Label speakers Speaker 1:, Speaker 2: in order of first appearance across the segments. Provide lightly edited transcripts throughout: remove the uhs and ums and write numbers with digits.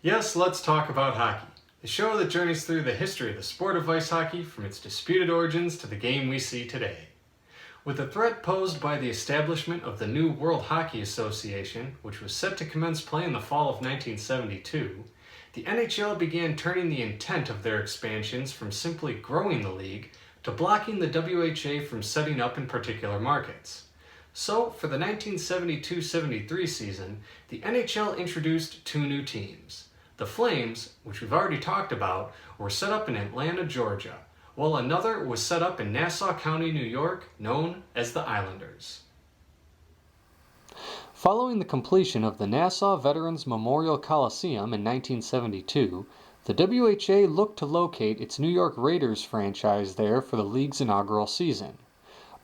Speaker 1: Yes, let's talk about hockey, the show that journeys through the history of the sport of ice hockey from its disputed origins to the game we see today. With the threat posed by the establishment of the new World Hockey Association, which was set to commence play in the fall of 1972, the NHL began turning the intent of their expansions from simply growing the league to blocking the WHA from setting up in particular markets. So, for the 1972-73 season, the NHL introduced two new teams. The Flames, which we've already talked about, were set up in Atlanta, Georgia, while another was set up in Nassau County, New York, known as the Islanders.
Speaker 2: Following the completion of the Nassau Veterans Memorial Coliseum in 1972, the WHA looked to locate its New York Raiders franchise there for the league's inaugural season.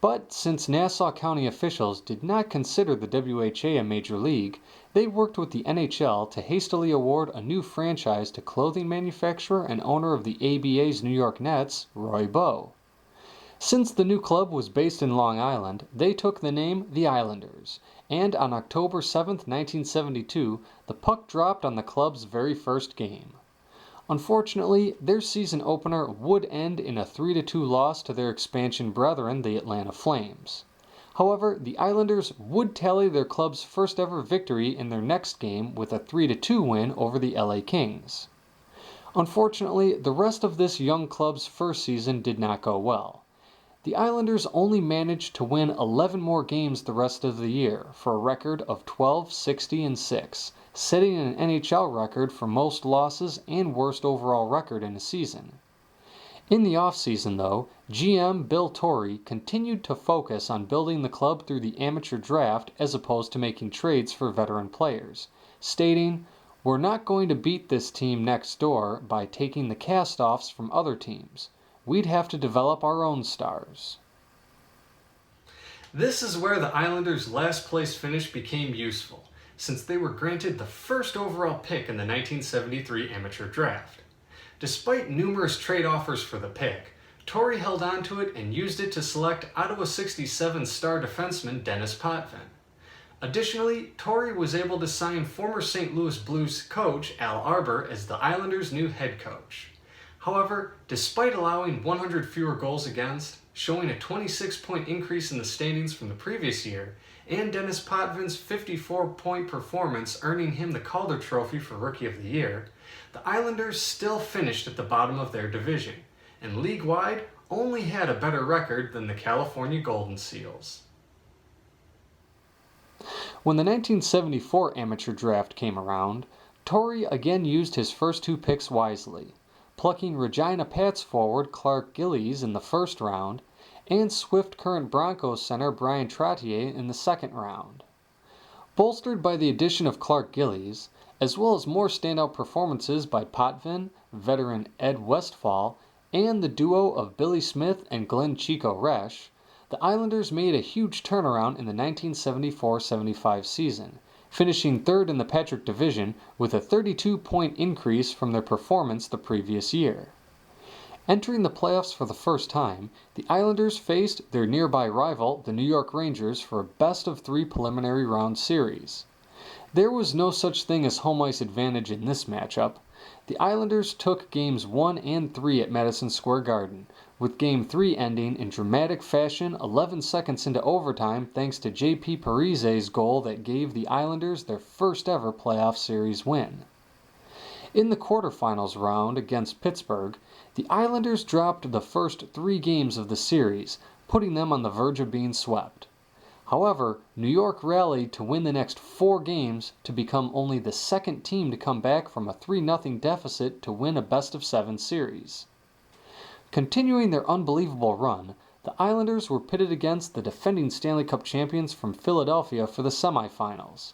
Speaker 2: But since Nassau County officials did not consider the WHA a major league, they worked with the NHL to hastily award a new franchise to clothing manufacturer and owner of the ABA's New York Nets, Roy Bowe. Since the new club was based in Long Island, they took the name the Islanders, and on October 7, 1972, the puck dropped on the club's very first game. Unfortunately, their season opener would end in a 3-2 loss to their expansion brethren, the Atlanta Flames. However, the Islanders would tally their club's first ever victory in their next game with a 3-2 win over the LA Kings. Unfortunately, the rest of this young club's first season did not go well. The Islanders only managed to win 11 more games the rest of the year for a record of 12-60-6, setting an NHL record for most losses and worst overall record in a season. In the offseason, though, GM Bill Torrey continued to focus on building the club through the amateur draft as opposed to making trades for veteran players, stating, "We're not going to beat this team next door by taking the cast-offs from other teams. We'd have to develop our own stars."
Speaker 1: This is where the Islanders' last place finish became useful, since they were granted the first overall pick in the 1973 amateur draft. Despite numerous trade offers for the pick, Torrey held on to it and used it to select Ottawa 67 star defenseman Dennis Potvin. Additionally, Torrey was able to sign former St. Louis Blues coach Al Arbour as the Islanders' new head coach. However, despite allowing 100 fewer goals against, showing a 26-point increase in the standings from the previous year, and Dennis Potvin's 54-point performance earning him the Calder Trophy for Rookie of the Year, the Islanders still finished at the bottom of their division, and league-wide only had a better record than the California Golden Seals.
Speaker 2: When the 1974 amateur draft came around, Torrey again used his first two picks wisely, plucking Regina Pats forward Clark Gillies in the first round, and Swift current Broncos center Brian Trottier in the second round. Bolstered by the addition of Clark Gillies, as well as more standout performances by Potvin, veteran Ed Westfall, and the duo of Billy Smith and Glenn Chico Resch, the Islanders made a huge turnaround in the 1974-75 season, finishing third in the Patrick Division with a 32-point increase from their performance the previous year. Entering the playoffs for the first time, the Islanders faced their nearby rival, the New York Rangers, for a best-of-3 preliminary round series. There was no such thing as home ice advantage in this matchup. The Islanders took games 1 and 3 at Madison Square Garden, with Game 3 ending in dramatic fashion 11 seconds into overtime thanks to J.P. Parise's goal that gave the Islanders their first ever playoff series win. In the quarterfinals round against Pittsburgh, the Islanders dropped the first 3 games of the series, putting them on the verge of being swept. However, New York rallied to win the next 4 games to become only the second team to come back from a 3-0 deficit to win a best-of-7 series. Continuing their unbelievable run, the Islanders were pitted against the defending Stanley Cup champions from Philadelphia for the semifinals.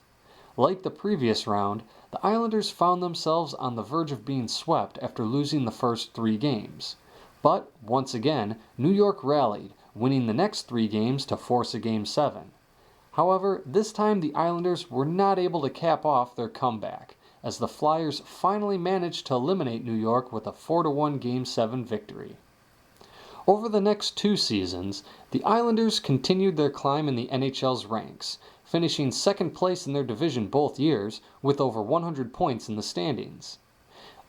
Speaker 2: Like the previous round, the Islanders found themselves on the verge of being swept after losing the first 3 games. But, once again, New York rallied, winning the next 3 games to force a Game 7. However, this time the Islanders were not able to cap off their comeback, as the Flyers finally managed to eliminate New York with a 4-1 Game 7 victory. Over the next 2 seasons, the Islanders continued their climb in the NHL's ranks, finishing second place in their division both years with over 100 points in the standings.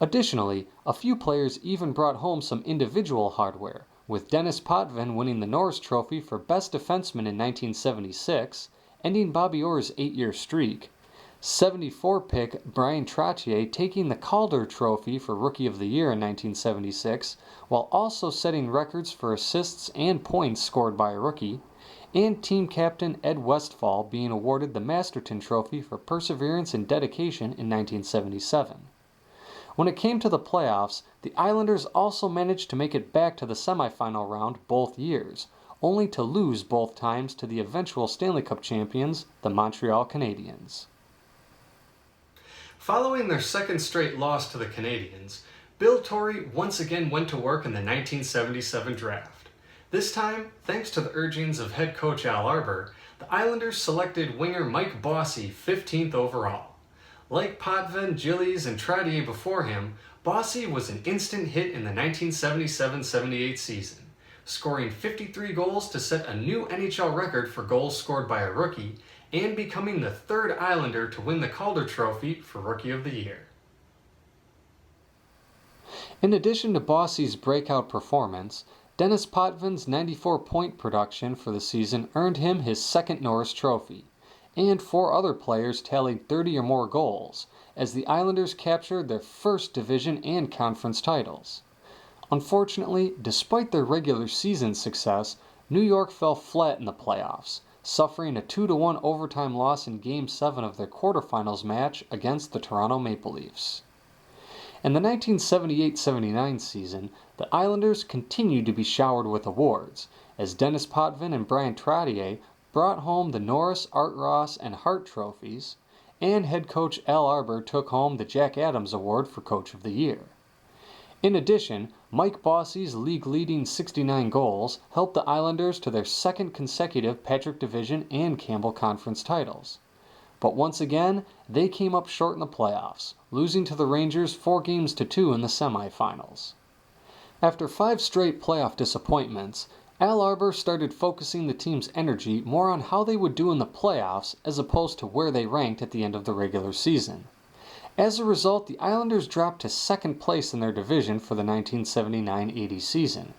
Speaker 2: Additionally, a few players even brought home some individual hardware, with Dennis Potvin winning the Norris Trophy for Best Defenseman in 1976, ending Bobby Orr's 8-year streak, 74 pick Brian Trottier taking the Calder Trophy for Rookie of the Year in 1976, while also setting records for assists and points scored by a rookie, and team captain Ed Westfall being awarded the Masterton Trophy for perseverance and dedication in 1977. When it came to the playoffs, the Islanders also managed to make it back to the semifinal round both years, only to lose both times to the eventual Stanley Cup champions, the Montreal Canadiens.
Speaker 1: Following their second straight loss to the Canadiens, Bill Torrey once again went to work in the 1977 draft. This time, thanks to the urgings of head coach Al Arbour, the Islanders selected winger Mike Bossy 15th overall. Like Potvin, Gillies, and Trottier before him, Bossy was an instant hit in the 1977-78 season, scoring 53 goals to set a new NHL record for goals scored by a rookie, and becoming the third Islander to win the Calder Trophy for Rookie of the Year.
Speaker 2: In addition to Bossy's breakout performance, Dennis Potvin's 94-point production for the season earned him his second Norris Trophy, and 4 other players tallied 30 or more goals, as the Islanders captured their first division and conference titles. Unfortunately, despite their regular season success, New York fell flat in the playoffs, suffering a 2-1 overtime loss in Game 7 of their quarterfinals match against the Toronto Maple Leafs. In the 1978-79 season, the Islanders continued to be showered with awards, as Dennis Potvin and Brian Trottier brought home the Norris, Art Ross, and Hart trophies, and head coach Al Arbour took home the Jack Adams Award for Coach of the Year. In addition, Mike Bossy's league-leading 69 goals helped the Islanders to their second consecutive Patrick Division and Campbell Conference titles. But once again, they came up short in the playoffs, losing to the Rangers 4-2 in the semifinals. After 5 straight playoff disappointments, Al Arbour started focusing the team's energy more on how they would do in the playoffs as opposed to where they ranked at the end of the regular season. As a result, the Islanders dropped to second place in their division for the 1979-80 season.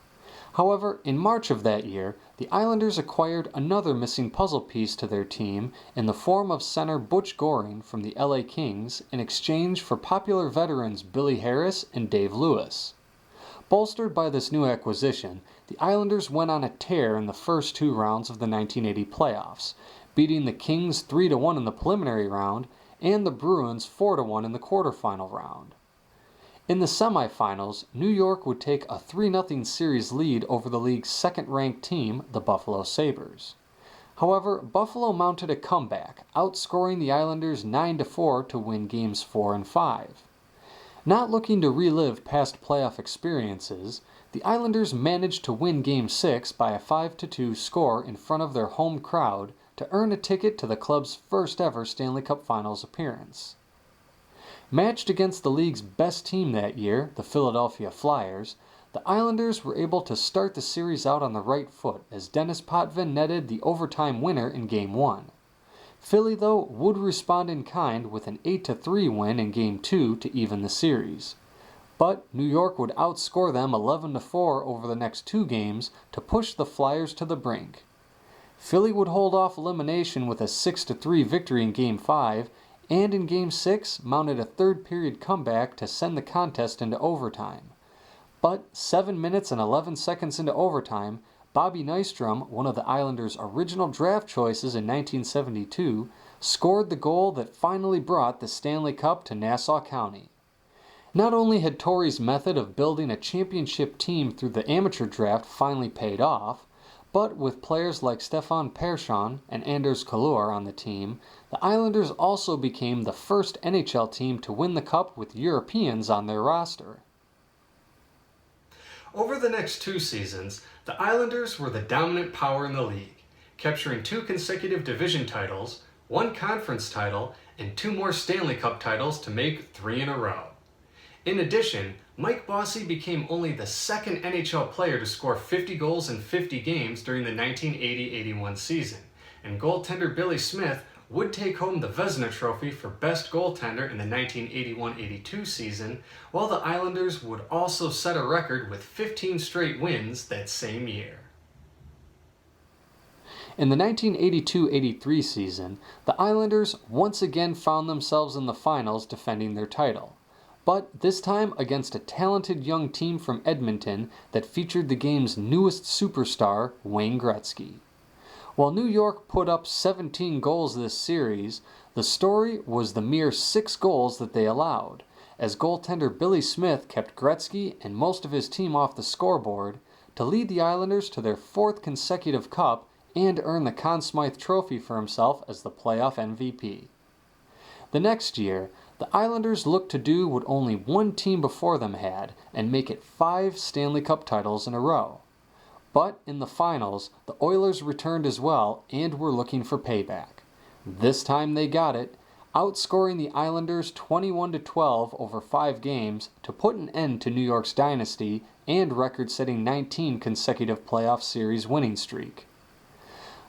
Speaker 2: However, in March of that year, the Islanders acquired another missing puzzle piece to their team in the form of center Butch Goring from the LA Kings in exchange for popular veterans Billy Harris and Dave Lewis. Bolstered by this new acquisition, the Islanders went on a tear in the first 2 rounds of the 1980 playoffs, beating the Kings 3-1 in the preliminary round and the Bruins 4-1 in the quarterfinal round. In the semifinals, New York would take a 3-0 series lead over the league's second-ranked team, the Buffalo Sabres. However, Buffalo mounted a comeback, outscoring the Islanders 9-4 to win Games 4 and 5. Not looking to relive past playoff experiences, the Islanders managed to win Game 6 by a 5-2 score in front of their home crowd to earn a ticket to the club's first ever Stanley Cup Finals appearance. Matched against the league's best team that year, the Philadelphia Flyers, the Islanders were able to start the series out on the right foot as Dennis Potvin netted the overtime winner in Game 1. Philly, though, would respond in kind with an 8-3 win in Game 2 to even the series. But New York would outscore them 11-4 over the next 2 games to push the Flyers to the brink. Philly would hold off elimination with a 6-3 victory in Game 5, and in Game 6 mounted a third-period comeback to send the contest into overtime. But 7 minutes and 11 seconds into overtime, Bobby Nystrom, one of the Islanders' original draft choices in 1972, scored the goal that finally brought the Stanley Cup to Nassau County. Not only had Torrey's method of building a championship team through the amateur draft finally paid off, but with players like Stefan Persson and Anders Kalur on the team, the Islanders also became the first NHL team to win the Cup with Europeans on their roster.
Speaker 1: Over the next 2 seasons, the Islanders were the dominant power in the league, capturing 2 consecutive division titles, 1 conference title, and 2 more Stanley Cup titles to make 3 in a row. In addition, Mike Bossy became only the second NHL player to score 50 goals in 50 games during the 1980-81 season, and goaltender Billy Smith would take home the Vezina Trophy for best goaltender in the 1981-82 season, while the Islanders would also set a record with 15 straight wins that same year.
Speaker 2: In the 1982-83 season, the Islanders once again found themselves in the finals defending their title, but this time against a talented young team from Edmonton that featured the game's newest superstar, Wayne Gretzky. While New York put up 17 goals this series, the story was the mere 6 goals that they allowed, as goaltender Billy Smith kept Gretzky and most of his team off the scoreboard to lead the Islanders to their 4th consecutive cup and earn the Conn Smythe Trophy for himself as the playoff MVP. The next year, the Islanders looked to do what only one team before them had and make it 5 Stanley Cup titles in a row. But in the finals, the Oilers returned as well and were looking for payback. This time they got it, outscoring the Islanders 21-12 over 5 games to put an end to New York's dynasty and record-setting 19 consecutive playoff series winning streak.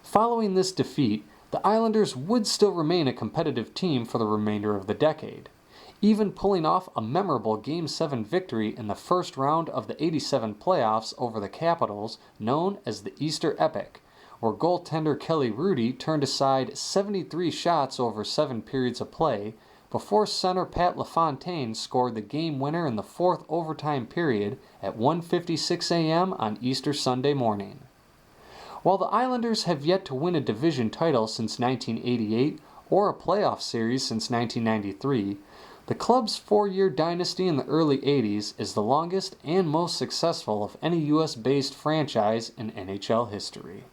Speaker 2: Following this defeat, the Islanders would still remain a competitive team for the remainder of the decade, even pulling off a memorable Game 7 victory in the first round of the '87 playoffs over the Capitals, known as the Easter Epic, where goaltender Kelly Hrudey turned aside 73 shots over 7 periods of play before center Pat LaFontaine scored the game winner in the 4th overtime period at 1:56 a.m. on Easter Sunday morning. While the Islanders have yet to win a division title since 1988 or a playoff series since 1993, the club's 4-year dynasty in the early 80s is the longest and most successful of any U.S.-based franchise in NHL history.